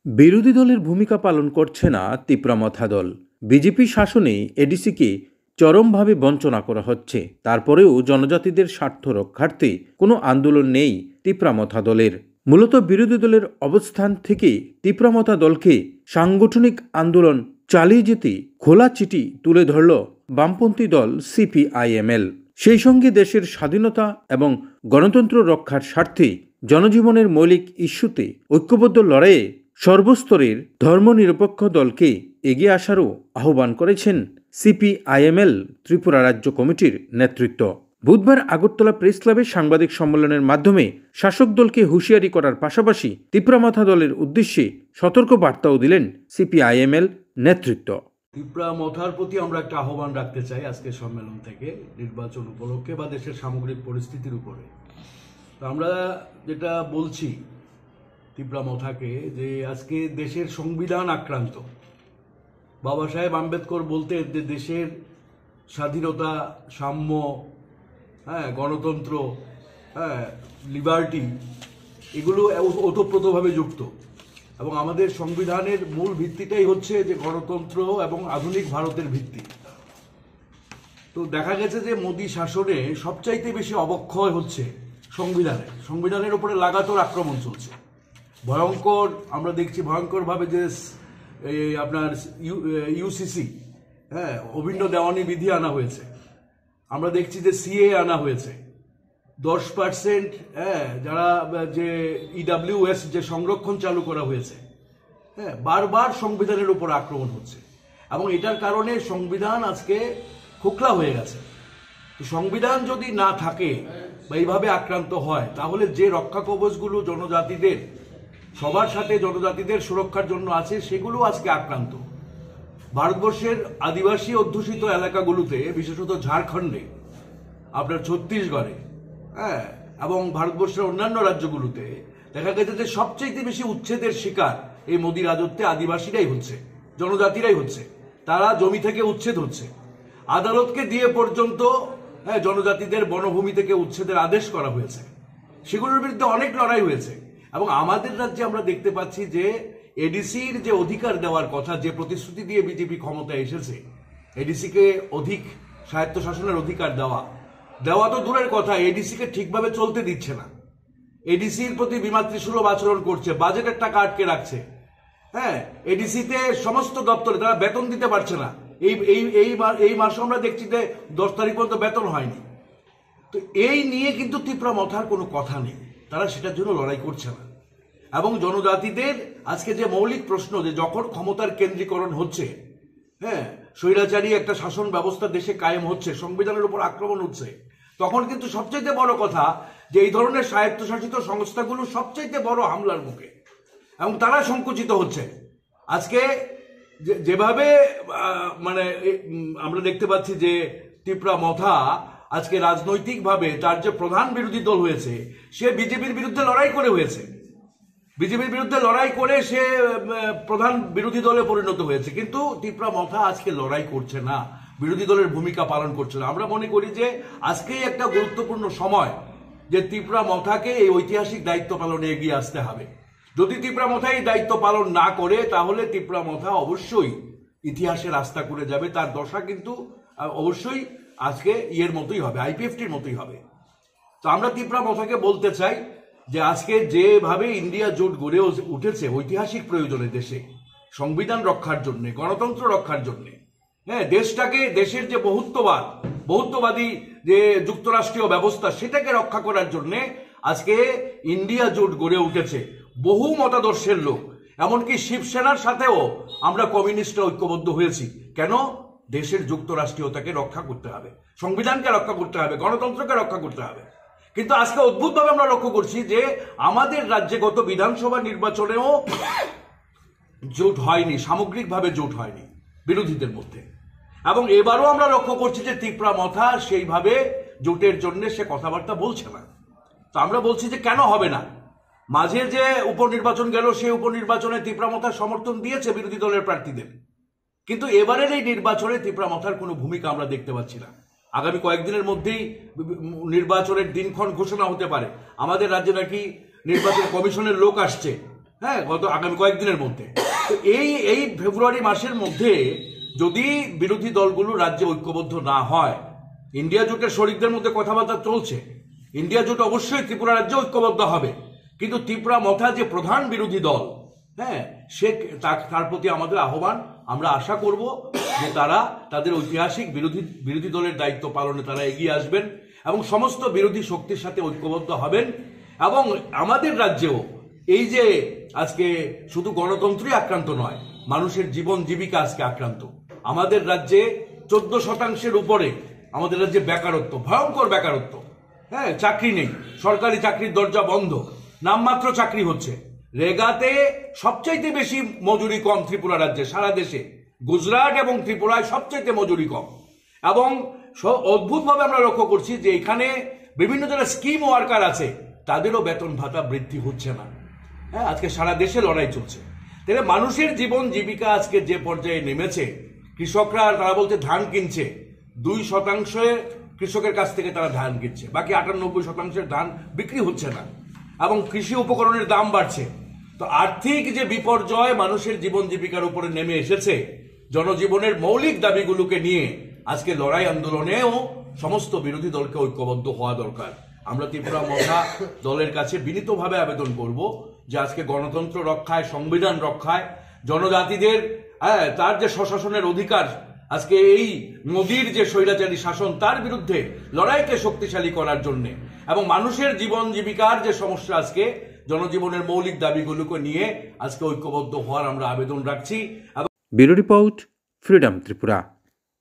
বিরোধী দলের ভূমিকা পালন করছে না তিপ্রামথা দল। বিজেপি শাসনে এডিসিকে চরমভাবে বঞ্চনা করা হচ্ছে। তারপরেও জনজাতিদের স্বার্থ রক্ষার্থে কোনো আন্দোলন নেই তিপ্রামথা দলের। মূলত বিরোধী দলের অবস্থান থেকে তিপ্রামথা দলকে সাংগঠনিক আন্দোলন চালিয়ে যেতে খোলা চিঠি তুলে ধরল বামপন্থী দল সিপিআইএমএল। সেই সঙ্গে দেশের স্বাধীনতা এবং গণতন্ত্র রক্ষার স্বার্থে জনজীবনের মৌলিক ইস্যুতে ঐক্যবদ্ধ লড়াইয়ে সর্বস্তরের ধর্মনিরপেক্ষ দলকে এগিয়ে আসারও আহ্বান করেছেন সিপিআইএমএল ত্রিপুরা রাজ্য কমিটির নেতৃত্ব। বুধবার আগরতলা প্রেস ক্লাবে সাংবাদিক সম্মেলনের মাধ্যমে শাসক দলকে হুঁশিয়ারি করার পাশাপাশি তিপ্রামথা দলের উদ্দেশ্যে সতর্ক বার্তাও দিলেন সিপিআইএমএল নেতৃত্ব। তিপ্রামথার প্রতি আমরা একটা আহ্বান রাখতে চাই আজকের সম্মেলন থেকে, নির্বাচন উপলক্ষে বা দেশের সামগ্রিক পরিস্থিতির উপরে। তো আমরা যেটা বলছি তিপ্রামথাকে, যে আজকে দেশের সংবিধান আক্রান্ত। বাবা সাহেব আম্বেদকর বলতেন যে দেশের স্বাধীনতা, সাম্য, গণতন্ত্র, লিবার্টি, এগুলো ওতপ্রোতভাবে যুক্ত। এবং আমাদের সংবিধানের মূল ভিত্তিটাই হচ্ছে যে গণতন্ত্র এবং আধুনিক ভারতের ভিত্তি। তো দেখা গেছে যে মোদী শাসনে সবচাইতে বেশি অবক্ষয় হচ্ছে সংবিধানের উপরে লাগাতার আক্রমণ চলছে। ভয়ঙ্কর, আমরা দেখছি ভয়ঙ্করভাবে যে আপনার ইউসিসি, অভিন্ন দেওয়ানি বিধি আনা হয়েছে। আমরা দেখছি যে সিএ আনা হয়েছে। 10% যারা যে ইডাব্লিউএস যে সংরক্ষণ চালু করা হয়েছে, বারবার সংবিধানের উপর আক্রমণ হচ্ছে। এবং এটার কারণে সংবিধান আজকে খোকলা হয়ে গেছে। তো সংবিধান যদি না থাকে বা এইভাবে আক্রান্ত হয়, তাহলে যে রক্ষা কবচগুলো জনজাতিদের, সবার সাথে জনজাতিদের সুরক্ষার জন্য আছে, সেগুলো আজকে আক্রান্ত। ভারতবর্ষের আদিবাসী অধ্যুষিত এলাকাগুলোতে, বিশেষত ঝাড়খণ্ডে, আপনার ছত্তিশগড়ে, এবং ভারতবর্ষের অন্যান্য রাজ্যগুলোতে দেখা গেছে যে সবচেয়ে বেশি উচ্ছেদের শিকার এই মোদী রাজত্বে আদিবাসীরাই হচ্ছে, জনজাতিরাই হচ্ছে। তারা জমি থেকে উচ্ছেদ হচ্ছে। আদালতকে দিয়ে পর্যন্ত জনজাতিদের বনভূমি থেকে উচ্ছেদের আদেশ করা হয়েছে। সেগুলোর বিরুদ্ধে অনেক লড়াই হয়েছে। এবং আমাদের রাজ্যে আমরা দেখতে পাচ্ছি যে এডিসির যে অধিকার দেওয়ার কথা, যে প্রতিশ্রুতি দিয়ে বিজেপি ক্ষমতায় এসেছে, এডিসিকে অধিক স্বায়ত্তশাসনের অধিকার দেওয়া তো দূরের কথা, এডিসিকে ঠিকভাবে চলতে দিচ্ছে না। এডিসির প্রতি বিমাতৃসুলভ আচরণ করছে, বাজেটের টাকা আটকে রাখছে। এডিসিতে সমস্ত দপ্তরে তারা বেতন দিতে পারছে না। এই মাসে আমরা দেখছি যে 10 তারিখ পর্যন্ত বেতন হয়নি। তো এই নিয়ে কিন্তু তিপ্রামথার কোনো কথা নেই, তারা সেটার জন্য লড়াই করছে না। এবং জনজাতিদের আজকে যে মৌলিক প্রশ্ন, যে যখন ক্ষমতার কেন্দ্রীকরণ হচ্ছে, স্বৈরাচারী একটা শাসন ব্যবস্থা দেশে কায়েম হচ্ছে, সংবিধানের উপর আক্রমণ হচ্ছে, তখন কিন্তু সবচেয়ে বড় কথা যে এই ধরনের স্বায়ত্তশাসিত সংস্থাগুলো সবচেয়ে বড় হামলার মুখে, এবং তারা সংকুচিত হচ্ছে। আজকে যেভাবে মানে আমরা দেখতে পাচ্ছি যে তিপ্রামথা আজকে রাজনৈতিকভাবে তার যে প্রধান বিরোধী দল হয়েছে, সে বিজেপির বিরুদ্ধে লড়াই করে হয়েছে। বিজেপির বিরুদ্ধে লড়াই করে সে প্রধান বিরোধী দলে পরিণত হয়েছে। কিন্তু তিপ্রামথা আজকে লড়াই করছে না, বিরোধী দলের ভূমিকা পালন করছে না। আমরা মনে করি যে আজকেই একটা গুরুত্বপূর্ণ সময় যে তিপ্রামথাকে এই ঐতিহাসিক দায়িত্ব পালনে এগিয়ে আসতে হবে। যদি তিপ্রামথা এই দায়িত্ব পালন না করে, তাহলে তিপ্রামথা অবশ্যই ইতিহাসে রাস্তা করে যাবে। তার দশা কিন্তু অবশ্যই আজকে ইয়ের মতোই হবে, আইপিএফটির মতোই হবে। তো আমরা তিপ্রামথাকে বলতে চাই যে আজকে যেভাবে ইন্ডিয়া জোট গড়ে উঠেছে ঐতিহাসিক প্রয়োজনে, দেশে সংবিধান রক্ষার জন্য, গণতন্ত্র রক্ষার জন্য, দেশটাকে, দেশের যে বহুত্ববাদী যে যুক্তরাষ্ট্রীয় ব্যবস্থা, সেটাকে রক্ষা করার জন্য আজকে ইন্ডিয়া জোট গড়ে উঠেছে। বহু মতাদর্শের লোক, এমনকি শিবসেনার সাথেও আমরা কমিউনিস্টরা ঐক্যবদ্ধ হয়েছি। কেন? দেশের যুক্তরাষ্ট্রীয়তাকে রক্ষা করতে হবে, সংবিধানকে রক্ষা করতে হবে, গণতন্ত্রকে রক্ষা করতে হবে। কিন্তু আজকে অদ্ভুতভাবে আমরা লক্ষ্য করছি যে আমাদের রাজ্যে গত বিধানসভা নির্বাচনেও জোট হয়নি, সামগ্রিকভাবে জোট হয়নি বিরোধীদের মধ্যে। এবং এবারও আমরা লক্ষ্য করছি যে তিপ্রামথা সেইভাবে জোটের জন্য সে কথাবার্তা বলছে না। তো আমরা বলছি যে কেন হবে না? মাঝে যে উপনির্বাচন গেল, সেই উপনির্বাচনে তিপ্রামথা সমর্থন দিয়েছে বিরোধী দলের প্রার্থীদের, কিন্তু এবারের এই নির্বাচনে তিপ্রামথার কোনো ভূমিকা আমরা দেখতে পাচ্ছি না। আগামী কয়েকদিনের মধ্যেই নির্বাচনের দিনক্ষণ ঘোষণা হতে পারে। আমাদের রাজ্যে নাকি নির্বাচন কমিশনের লোক আসছে, হ্যাঁ, গত আগামী কয়েকদিনের মধ্যে। তো এই ফেব্রুয়ারি মাসের মধ্যে যদি বিরোধী দলগুলো রাজ্যে ঐক্যবদ্ধ না হয়, ইন্ডিয়া জোটের শরিকদের মধ্যে কথাবার্তা চলছে, ইন্ডিয়া জোট অবশ্যই ত্রিপুরা রাজ্যে ঐক্যবদ্ধ হবে, কিন্তু ত্রিপুরা মথা যে প্রধান বিরোধী দল, হ্যাঁ, তার প্রতি আমাদের আহ্বান, আমরা আশা করব যে তারা তাদের ঐতিহাসিক বিরোধী দলের দায়িত্ব পালনে তারা এগিয়ে আসবেন এবং সমস্ত বিরোধী শক্তির সাথে ঐক্যবদ্ধ হবেন। এবং আমাদের রাজ্যেও এই যে আজকে শুধু গণতন্ত্রই আক্রান্ত নয়, মানুষের জীবন জীবিকা আজকে আক্রান্ত। আমাদের রাজ্যে 14% উপরে আমাদের রাজ্যে বেকারত্ব, ভয়ঙ্কর বেকারত্ব। হ্যাঁ, চাকরি নেই, সরকারি চাকরির দরজা বন্ধ, নামমাত্র চাকরি হচ্ছে। রেগাতে সবচাইতে বেশি মজুরি কম ত্রিপুরা রাজ্যে, সারা দেশে গুজরাট এবং ত্রিপুরায় সবচাইতে মজুরি কম। এবং অদ্ভুতভাবে আমরা লক্ষ্য করছি যে এখানে বিভিন্ন যারা স্কিম ওয়ার্কার আছে তাদেরও বেতন ভাতা বৃদ্ধি হচ্ছে না। হ্যাঁ, আজকে সারা দেশে লড়াই চলছে। তাহলে মানুষের জীবন জীবিকা আজকে যে পর্যায়ে নেমেছে, কৃষকরা তারা বলতে ধান কিনছে 2% কৃষকের কাছ থেকে তারা ধান কিনছে, বাকি 98% ধান বিক্রি হচ্ছে না এবং কৃষি উপকরণের দাম বাড়ছে। তো আর্থিক যে বিপর্যয় মানুষের জীবন জীবিকার উপরে নেমে এসেছে, জনজীবনের মৌলিক দাবিগুলোকে নিয়ে আজকে লড়াই আন্দোলনেও সমস্ত বিরোধী দলকে ঐক্যবদ্ধ হওয়া দরকার। আমরা ত্রিপুরা মথা দলের কাছে বিনীতভাবে আবেদন করব যে আজকে গণতন্ত্র রক্ষায়, সংবিধান রক্ষায়, জনজাতিদের তার যে স্বশাসনের অধিকার, আজকে এই মোদির যে স্বৈরাচারী শাসন তার বিরুদ্ধে লড়াইকে শক্তিশালী করার জন্য এবং মানুষের জীবন জীবিকার যে সমস্যা, আজকে জনজীবনের মৌলিক দাবিগুলোকে নিয়ে আজকে ঐক্যবদ্ধ হওয়ার আমরা আবেদন রাখছি। Bureau report, freedom Tripura.